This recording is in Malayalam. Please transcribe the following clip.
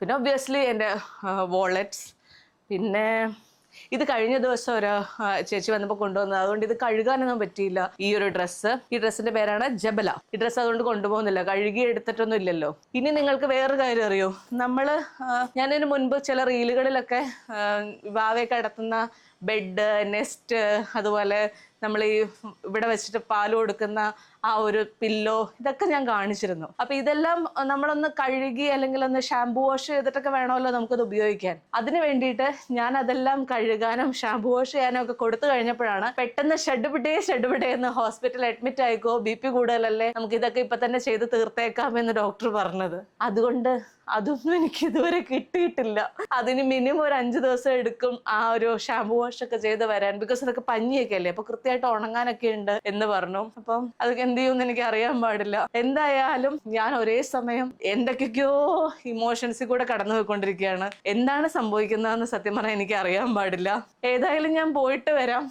പിന്നെ ഒബ്വിയസ്ലി എൻ്റെ വാളറ്റ്സ്. പിന്നെ ഇത് കഴിഞ്ഞ ദിവസം ഒരു ചേച്ചി വന്നപ്പോൾ കൊണ്ടുവന്നത്, അതുകൊണ്ട് ഇത് കഴുകാനൊന്നും പറ്റിയില്ല. ഈ ഒരു ഡ്രസ്സ്, ഈ ഡ്രസ്സിന്റെ പേരാണ് ജബല. ഈ ഡ്രസ്സ് അതുകൊണ്ട് കൊണ്ടുപോകുന്നില്ല, കഴുകി എടുത്തിട്ടൊന്നും ഇല്ലല്ലോ. ഇനി നിങ്ങൾക്ക് വേറൊരു കാര്യം അറിയോ, ഞാനതിന് മുൻപ് ചില റീലുകളിലൊക്കെ വാവയൊക്കെ കിടത്തുന്ന ബെഡ്, നെസ്റ്റ്, അതുപോലെ നമ്മൾ ഈ ഇവിടെ വെച്ചിട്ട് പാല് കൊടുക്കുന്ന ആ ഒരു പില്ലോ, ഇതൊക്കെ ഞാൻ കാണിച്ചിരുന്നു. അപ്പൊ ഇതെല്ലാം നമ്മളൊന്ന് കഴുകി അല്ലെങ്കിൽ ഒന്ന് ഷാംപൂ വാഷ് ചെയ്തിട്ടൊക്കെ വേണമല്ലോ നമുക്കത് ഉപയോഗിക്കാൻ. അതിന് വേണ്ടിയിട്ട് ഞാൻ അതെല്ലാം കഴുകാനും ഷാംപൂ വാഷ് ചെയ്യാനും ഒക്കെ കൊടുത്തു കഴിഞ്ഞപ്പോഴാണ് പെട്ടെന്ന് ഷെഡ് എന്ന് ഹോസ്പിറ്റലിൽ അഡ്മിറ്റ് ആയിക്കോ, BP കൂടുതലല്ലേ, നമുക്ക് ഇതൊക്കെ ഇപ്പൊ തന്നെ ചെയ്ത് തീർത്തേക്കാമെന്ന് ഡോക്ടർ പറഞ്ഞത്. അതുകൊണ്ട് അതൊന്നും എനിക്ക് ഇതുവരെ കിട്ടിയിട്ടില്ല. അതിന് മിനിമം ഒരു 5 ദിവസം എടുക്കും ആ ഒരു ഷാംപൂ വാഷ് ഒക്കെ ചെയ്ത് വരാൻ. ബിക്കോസ് ഇതൊക്കെ പഞ്ഞിയൊക്കെ അല്ലേ, അപ്പൊ കൃത്യമായിട്ട് ഉണങ്ങാനൊക്കെ ഉണ്ട് എന്ന് പറഞ്ഞു. അപ്പം അതൊക്കെ എന്ത് ചെയ്യുമെന്ന് എനിക്ക് അറിയാൻ പാടില്ല. എന്തായാലും ഞാൻ ഒരേ സമയം എന്തൊക്കെയോ ഇമോഷൻസിൽ കൂടെ കടന്നു പോയിക്കൊണ്ടിരിക്കുകയാണ്. എന്താണ് സംഭവിക്കുന്നതെന്ന് സത്യം പറഞ്ഞാൽ എനിക്ക് അറിയാൻ പാടില്ല. ഏതായാലും ഞാൻ പോയിട്ട് വരാം.